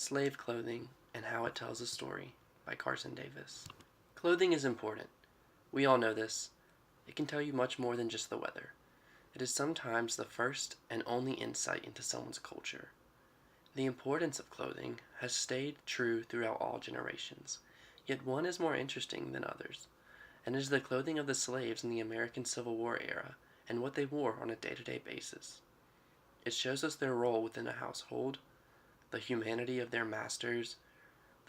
Slave Clothing and How It Tells a Story by Carson Davis. Clothing is important. We all know this. It can tell you much more than just the weather. It is sometimes the first and only insight into someone's culture. The importance of clothing has stayed true throughout all generations, yet one is more interesting than others, and it is the clothing of the slaves in the American Civil War era and what they wore on a day-to-day basis. It shows us their role within a household, the humanity of their masters,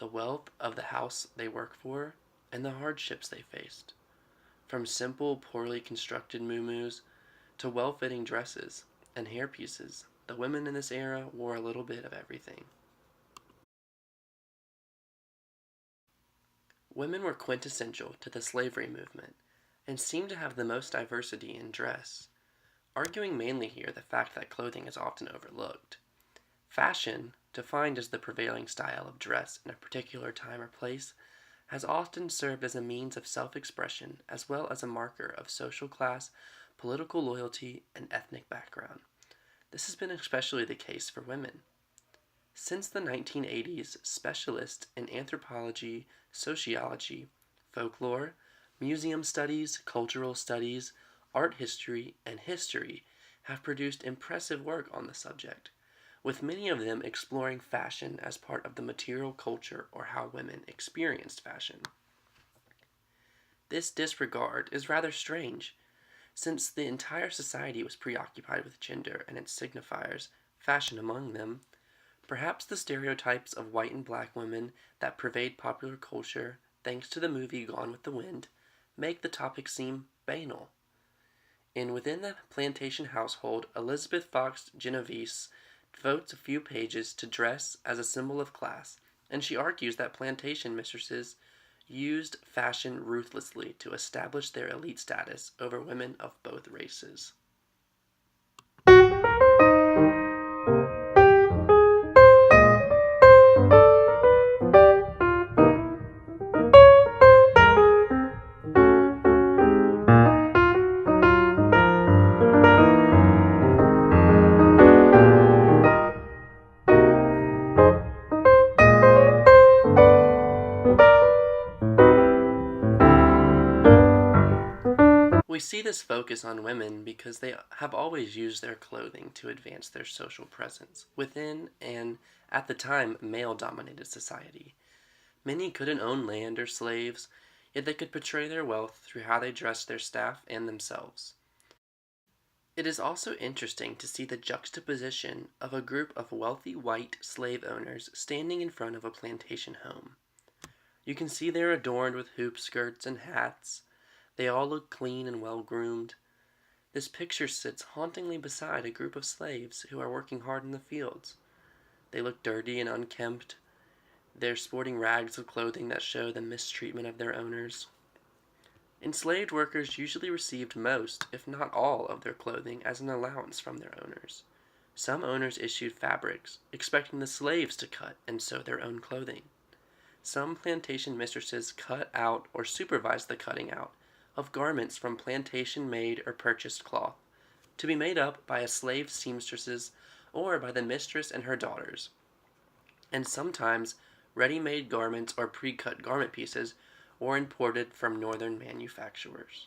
the wealth of the house they worked for, and the hardships they faced. From simple, poorly constructed muumuus to well-fitting dresses and hairpieces, the women in this era wore a little bit of everything. Women were quintessential to the slavery movement and seem to have the most diversity in dress, arguing mainly here the fact that clothing is often overlooked. Fashion, defined as the prevailing style of dress in a particular time or place, has often served as a means of self-expression as well as a marker of social class, political loyalty, and ethnic background. This has been especially the case for women. Since the 1980s, specialists in anthropology, sociology, folklore, museum studies, cultural studies, art history, and history have produced impressive work on the subject, with many of them exploring fashion as part of the material culture or how women experienced fashion. This disregard is rather strange, since the entire society was preoccupied with gender and its signifiers, fashion among them. Perhaps the stereotypes of white and black women that pervade popular culture, thanks to the movie Gone with the Wind, make the topic seem banal. Within the plantation household, Elizabeth Fox Genovese devotes a few pages to dress as a symbol of class, and she argues that plantation mistresses used fashion ruthlessly to establish their elite status over women of both races. We see this focus on women because they have always used their clothing to advance their social presence within and, at the time, male-dominated society. Many couldn't own land or slaves, yet they could portray their wealth through how they dressed their staff and themselves. It is also interesting to see the juxtaposition of a group of wealthy white slave owners standing in front of a plantation home. You can see they're adorned with hoop skirts and hats. They all look clean and well-groomed. This picture sits hauntingly beside a group of slaves who are working hard in the fields. They look dirty and unkempt. They're sporting rags of clothing that show the mistreatment of their owners. Enslaved workers usually received most, if not all, of their clothing as an allowance from their owners. Some owners issued fabrics, expecting the slaves to cut and sew their own clothing. Some plantation mistresses cut out or supervised the cutting out of garments from plantation-made or purchased cloth, to be made up by a slave seamstresses or by the mistress and her daughters. And sometimes ready-made garments or pre-cut garment pieces were imported from northern manufacturers.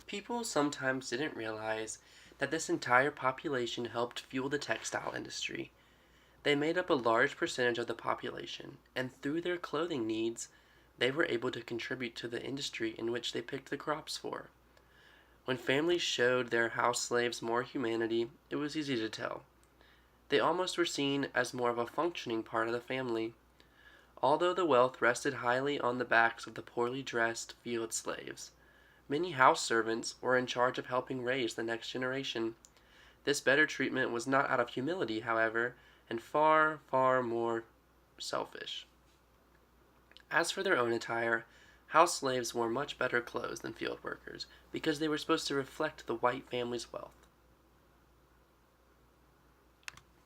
People sometimes didn't realize that this entire population helped fuel the textile industry. They made up a large percentage of the population, and through their clothing needs, they were able to contribute to the industry in which they picked the crops for. When families showed their house slaves more humanity, it was easy to tell. They almost were seen as more of a functioning part of the family. Although the wealth rested highly on the backs of the poorly dressed field slaves, many house servants were in charge of helping raise the next generation. This better treatment was not out of humility, however, and far, far more selfish. As for their own attire, House slaves wore much better clothes than field workers because they were supposed to reflect the white family's wealth.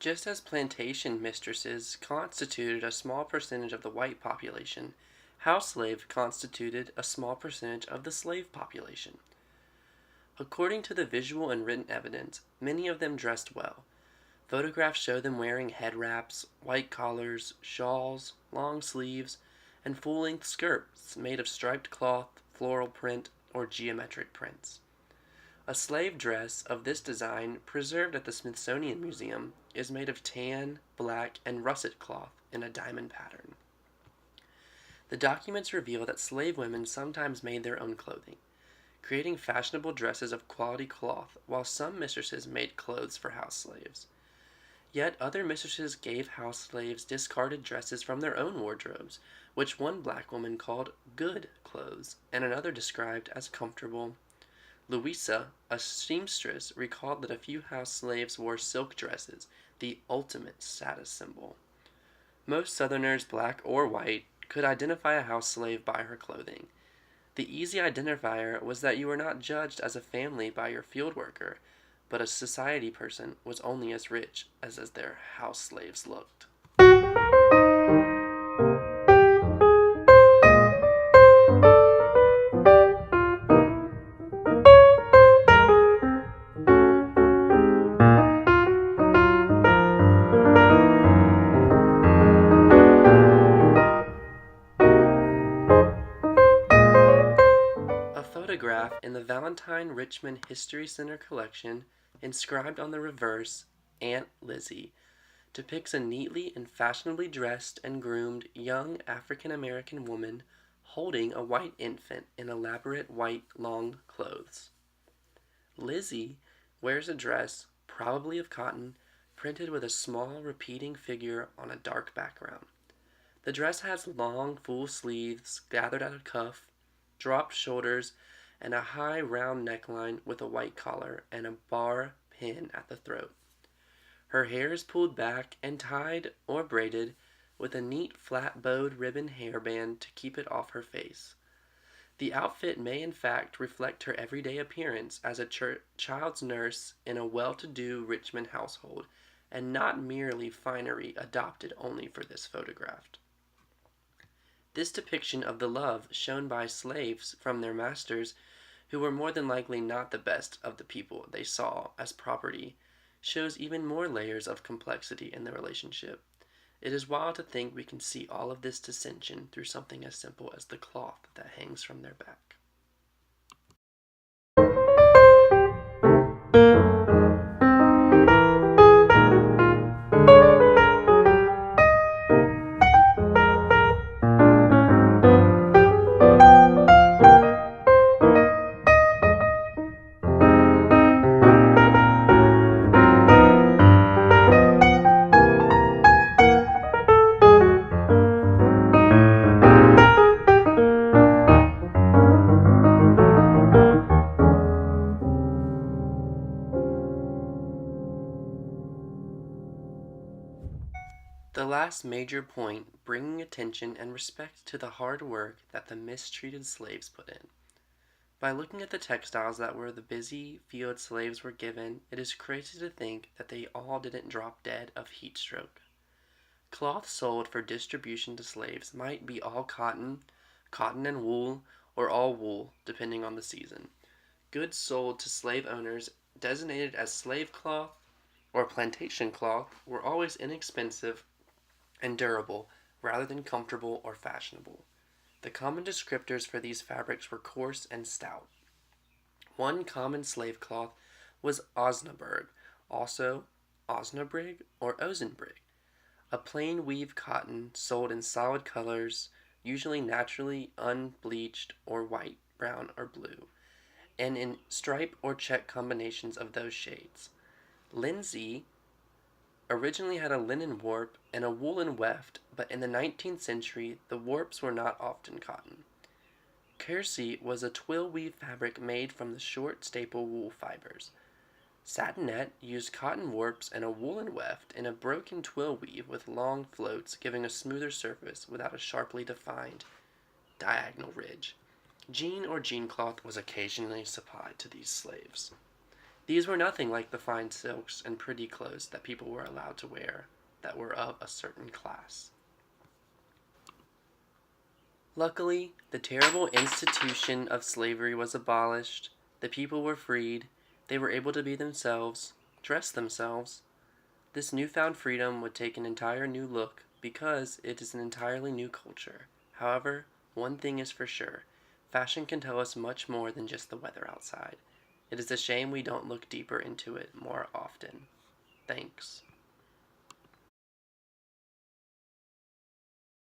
Just as plantation mistresses constituted a small percentage of the white population, house slaves constituted a small percentage of the slave population. According to the visual and written evidence, many of them dressed well. Photographs show them wearing head wraps, white collars, shawls, long sleeves, and full-length skirts made of striped cloth, floral print, or geometric prints. A slave dress of this design, preserved at the Smithsonian Museum, is made of tan, black, and russet cloth in a diamond pattern. The documents reveal that slave women sometimes made their own clothing, creating fashionable dresses of quality cloth, while some mistresses made clothes for house slaves. Yet other mistresses gave house slaves discarded dresses from their own wardrobes, which one black woman called good clothes, and another described as comfortable. Louisa, a seamstress, recalled that a few house slaves wore silk dresses, the ultimate status symbol. Most Southerners, black or white, could identify a house slave by her clothing. The easy identifier was that you were not judged as a family by your field worker, but a society person was only as rich as their house slaves looked. A photograph in the Valentine Richmond History Center collection, inscribed on the reverse, Aunt Lizzie, depicts a neatly and fashionably dressed and groomed young African-American woman holding a white infant in elaborate white long clothes. Lizzie wears a dress, probably of cotton, printed with a small repeating figure on a dark background. The dress has long, full sleeves gathered at a cuff, dropped shoulders, and a high round neckline with a white collar and a bar pin at the throat. Her hair is pulled back and tied or braided with a neat flat-bowed ribbon hairband to keep it off her face. The outfit may in fact reflect her everyday appearance as a child's nurse in a well-to-do Richmond household, and not merely finery adopted only for this photograph. This depiction of the love shown by slaves from their masters, who were more than likely not the best of the people they saw as property, shows even more layers of complexity in the relationship. It is wild to think we can see all of this dissension through something as simple as the cloth that hangs from their back. The last major point bringing attention and respect to the hard work that the mistreated slaves put in. By looking at the textiles that were the busy field slaves were given, it is crazy to think that they all didn't drop dead of heat stroke. Cloth sold for distribution to slaves might be all cotton, cotton and wool, or all wool, depending on the season. Goods sold to slave owners designated as slave cloth or plantation cloth were always inexpensive and durable rather than comfortable or fashionable. The common descriptors for these fabrics were coarse and stout. One common slave cloth was Osnaburg, also Osnabrück or Ozenbrig, a plain weave cotton sold in solid colors, usually naturally unbleached or white, brown, or blue, and in stripe or check combinations of those shades. Linsey originally had a linen warp and a woolen weft, but in the 19th century the warps were not often cotton. Kersey was a twill weave fabric made from the short staple wool fibers. Satinette used cotton warps and a woolen weft in a broken twill weave with long floats, giving a smoother surface without a sharply defined diagonal ridge. Jean or jean cloth was occasionally supplied to these slaves. These were nothing like the fine silks and pretty clothes that people were allowed to wear that were of a certain class. Luckily, the terrible institution of slavery was abolished, the people were freed, they were able to be themselves, dress themselves. This newfound freedom would take an entire new look because it is an entirely new culture. However, one thing is for sure, fashion can tell us much more than just the weather outside. It is a shame we don't look deeper into it more often. Thanks.